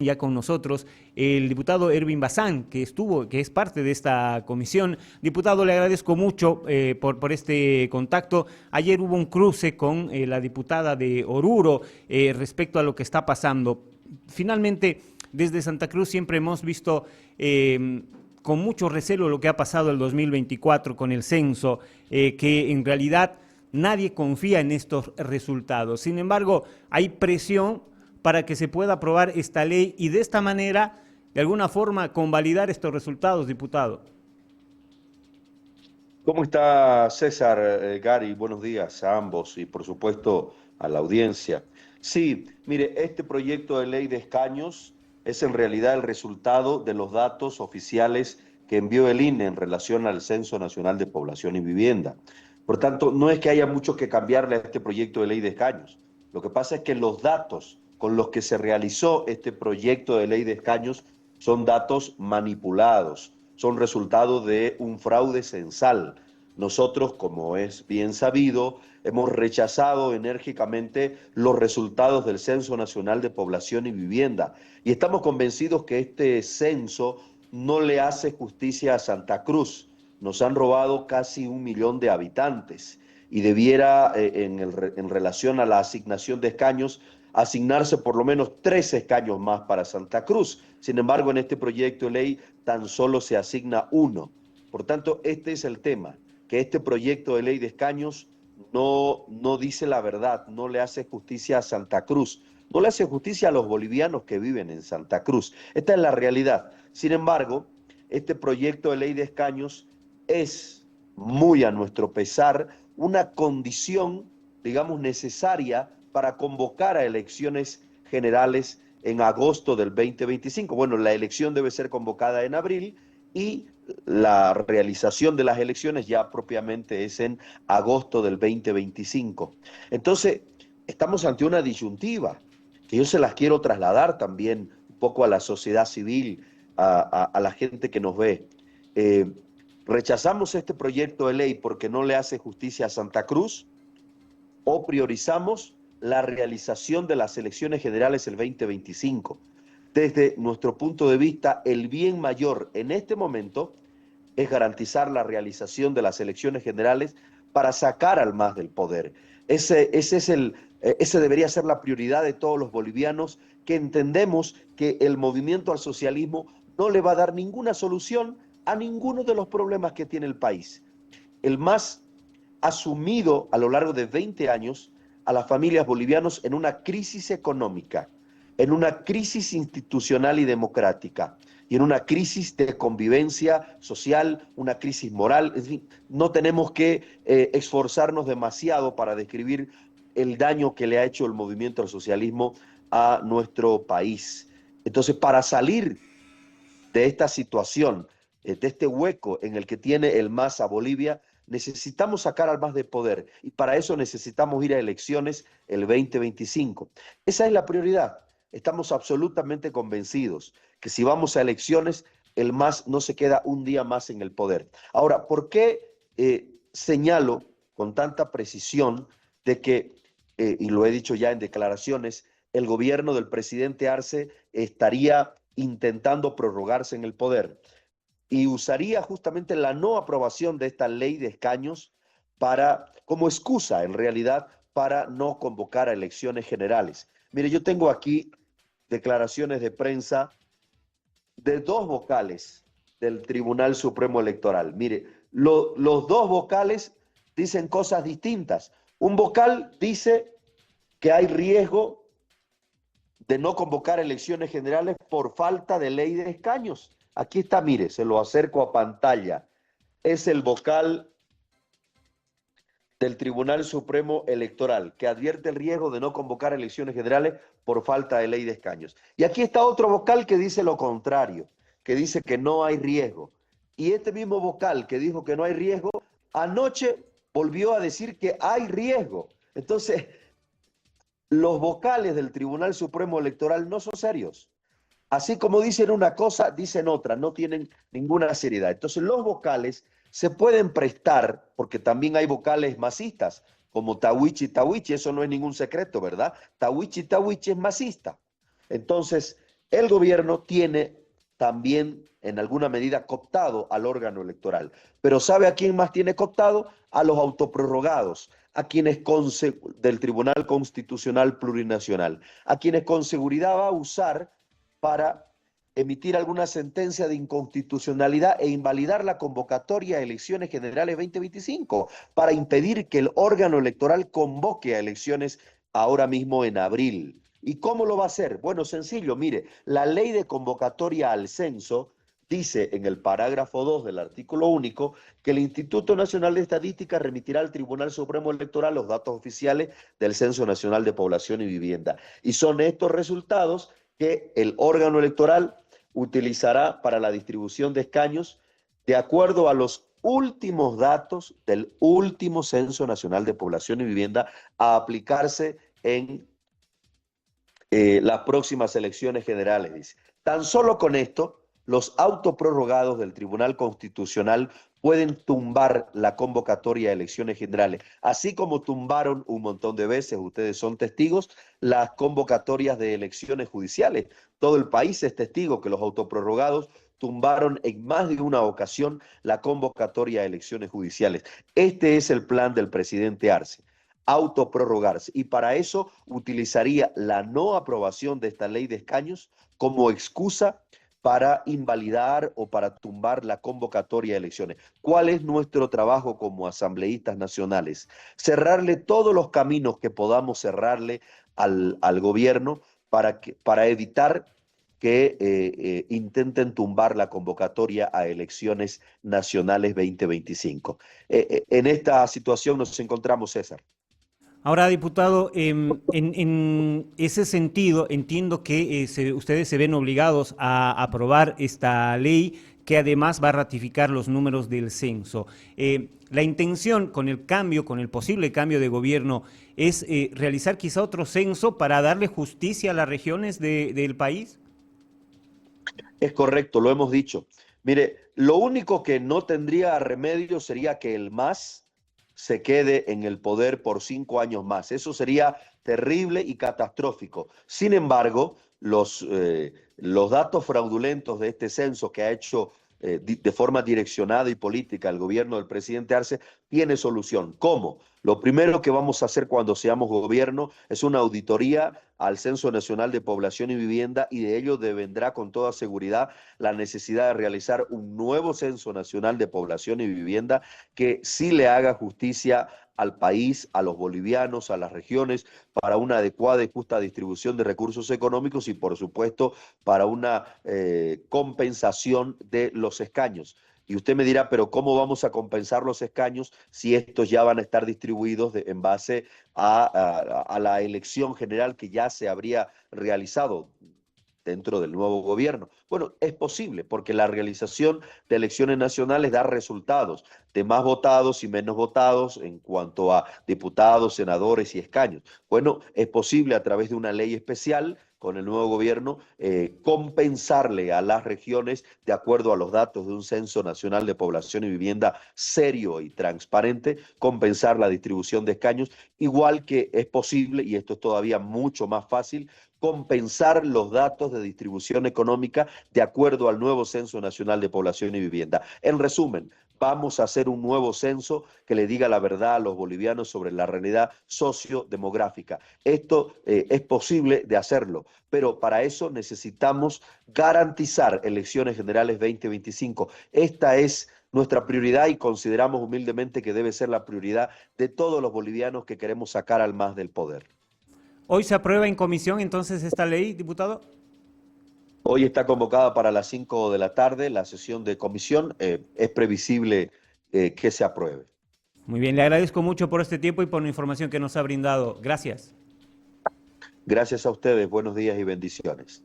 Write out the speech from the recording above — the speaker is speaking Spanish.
ya con nosotros el diputado Ervin Bazán, que es parte de esta comisión. Diputado, le agradezco mucho por este contacto. Ayer hubo un cruce con la diputada de Oruro respecto a lo que está pasando. Finalmente, desde Santa Cruz siempre hemos visto con mucho recelo lo que ha pasado el 2024 con el censo, que en realidad nadie confía en estos resultados. Sin embargo, hay presión para que se pueda aprobar esta ley y de esta manera, de alguna forma, convalidar estos resultados, diputado. ¿Cómo está César, Gary? Buenos días a ambos y por supuesto a la audiencia. Sí, mire, este proyecto de ley de escaños es en realidad el resultado de los datos oficiales que envió el INE en relación al Censo Nacional de Población y Vivienda. Por tanto, no es que haya mucho que cambiarle a este proyecto de ley de escaños. Lo que pasa es que los datos con los que se realizó este proyecto de ley de escaños son datos manipulados, son resultado de un fraude censal. Nosotros, como es bien sabido, hemos rechazado enérgicamente los resultados del Censo Nacional de Población y Vivienda y estamos convencidos que este censo no le hace justicia a Santa Cruz. Nos han robado casi 1 millón de habitantes y debiera, en relación a la asignación de escaños, asignarse por lo menos 3 escaños más para Santa Cruz. Sin embargo, en este proyecto de ley tan solo se asigna uno. Por tanto, este es el tema, que este proyecto de ley de escaños no dice la verdad, no le hace justicia a Santa Cruz, no le hace justicia a los bolivianos que viven en Santa Cruz. Esta es la realidad. Sin embargo, este proyecto de ley de escaños es, muy a nuestro pesar, una condición, digamos, necesaria para convocar a elecciones generales en agosto del 2025. Bueno, la elección debe ser convocada en abril y la realización de las elecciones ya propiamente es en agosto del 2025. Entonces, estamos ante una disyuntiva que yo se las quiero trasladar también un poco a la sociedad civil, a la gente que nos ve. Eh, ¿Rechazamos este proyecto de ley porque no le hace justicia a Santa Cruz o priorizamos la realización de las elecciones generales el 2025? Desde nuestro punto de vista, el bien mayor en este momento es garantizar la realización de las elecciones generales para sacar al MAS del poder. Ese debería ser la prioridad de todos los bolivianos que entendemos que el movimiento al socialismo no le va a dar ninguna solución a ninguno de los problemas que tiene el país. El MAS ha sumido a lo largo de 20 años a las familias bolivianas en una crisis económica, en una crisis institucional y democrática, y en una crisis de convivencia social, una crisis moral. En fin, no tenemos que esforzarnos demasiado para describir el daño que le ha hecho el movimiento al socialismo a nuestro país. Entonces, para salir de esta situación, de este hueco en el que tiene el MAS a Bolivia, necesitamos sacar al MAS de poder y para eso necesitamos ir a elecciones el 2025. Esa es la prioridad. Estamos absolutamente convencidos que si vamos a elecciones, el MAS no se queda un día más en el poder. Ahora, ¿por qué señalo con tanta precisión de que, y lo he dicho ya en declaraciones, el gobierno del presidente Arce estaría intentando prorrogarse en el poder y usaría justamente la no aprobación de esta ley de escaños como excusa, en realidad, para no convocar a elecciones generales? Mire, yo tengo aquí declaraciones de prensa de dos vocales del Tribunal Supremo Electoral. Mire, los dos vocales dicen cosas distintas. Un vocal dice que hay riesgo de no convocar elecciones generales por falta de ley de escaños. Aquí está, mire, se lo acerco a pantalla. Es el vocal del Tribunal Supremo Electoral, que advierte el riesgo de no convocar elecciones generales por falta de ley de escaños. Y aquí está otro vocal que dice lo contrario, que dice que no hay riesgo. Y este mismo vocal que dijo que no hay riesgo, anoche volvió a decir que hay riesgo. Entonces, los vocales del Tribunal Supremo Electoral no son serios. Así como dicen una cosa, dicen otra, no tienen ninguna seriedad. Entonces los vocales se pueden prestar, porque también hay vocales masistas, como Tawichi Tawichi, eso no es ningún secreto, ¿verdad? Tawichi Tawichi es masista. Entonces, El gobierno tiene también en alguna medida cooptado al órgano electoral, pero ¿sabe a quién más tiene cooptado? A los autoprorrogados, a quienes del Tribunal Constitucional Plurinacional, a quienes con seguridad va a usar para emitir alguna sentencia de inconstitucionalidad e invalidar la convocatoria a elecciones generales 2025 para impedir que el órgano electoral convoque a elecciones ahora mismo en abril. ¿Y cómo lo va a hacer? Bueno, sencillo, mire, la ley de convocatoria al censo dice en el parágrafo 2 del artículo único que el Instituto Nacional de Estadística remitirá al Tribunal Supremo Electoral los datos oficiales del Censo Nacional de Población y Vivienda. Y son estos resultados que el órgano electoral utilizará para la distribución de escaños de acuerdo a los últimos datos del último Censo Nacional de Población y Vivienda a aplicarse en las próximas elecciones generales, dice. Tan solo con esto, los autoprorrogados del Tribunal Constitucional pueden tumbar la convocatoria a elecciones generales, así como tumbaron un montón de veces, ustedes son testigos, las convocatorias de elecciones judiciales. Todo el país es testigo que los autoprorrogados tumbaron en más de una ocasión la convocatoria a elecciones judiciales. Este es el plan del presidente Arce, autoprorrogarse, y para eso utilizaría la no aprobación de esta ley de escaños como excusa para invalidar o para tumbar la convocatoria de elecciones. ¿Cuál es nuestro trabajo como asambleístas nacionales? Cerrarle todos los caminos que podamos cerrarle al gobierno para evitar que intenten tumbar la convocatoria a elecciones nacionales 2025. En esta situación nos encontramos, César. Ahora, diputado, en ese sentido, entiendo que ustedes se ven obligados a aprobar esta ley que además va a ratificar los números del censo. La intención con el cambio, con el posible cambio de gobierno, es realizar quizá otro censo para darle justicia a las regiones del país. Es correcto, lo hemos dicho. Mire, lo único que no tendría remedio sería que el MAS se quede en el poder por 5 años más. Eso sería terrible y catastrófico. Sin embargo, los datos fraudulentos de este censo que ha hecho de forma direccionada y política el gobierno del presidente Arce tiene solución. ¿Cómo? Lo primero que vamos a hacer cuando seamos gobierno es una auditoría al Censo Nacional de Población y Vivienda, y de ello devendrá con toda seguridad la necesidad de realizar un nuevo Censo Nacional de Población y Vivienda que sí le haga justicia al país, a los bolivianos, a las regiones, para una adecuada y justa distribución de recursos económicos y, por supuesto, para una compensación de los escaños. Y usted me dirá, pero ¿cómo vamos a compensar los escaños si estos ya van a estar distribuidos en base a la elección general que ya se habría realizado dentro del nuevo gobierno? Bueno, es posible, porque la realización de elecciones nacionales da resultados de más votados y menos votados en cuanto a diputados, senadores y escaños. Bueno, es posible a través de una ley especial con el nuevo gobierno compensarle a las regiones de acuerdo a los datos de un Censo Nacional de Población y Vivienda serio y transparente, compensar la distribución de escaños, igual que es posible, y esto es todavía mucho más fácil, compensar los datos de distribución económica de acuerdo al nuevo Censo Nacional de Población y Vivienda. En resumen, vamos a hacer un nuevo censo que le diga la verdad a los bolivianos sobre la realidad sociodemográfica. Esto es posible de hacerlo, pero para eso necesitamos garantizar elecciones generales 2025. Esta es nuestra prioridad y consideramos humildemente que debe ser la prioridad de todos los bolivianos que queremos sacar al MAS del poder. ¿Hoy se aprueba en comisión entonces esta ley, diputado? Hoy está convocada para las 5 de la tarde la sesión de comisión. Es previsible que se apruebe. Muy bien, le agradezco mucho por este tiempo y por la información que nos ha brindado. Gracias. Gracias a ustedes. Buenos días y bendiciones.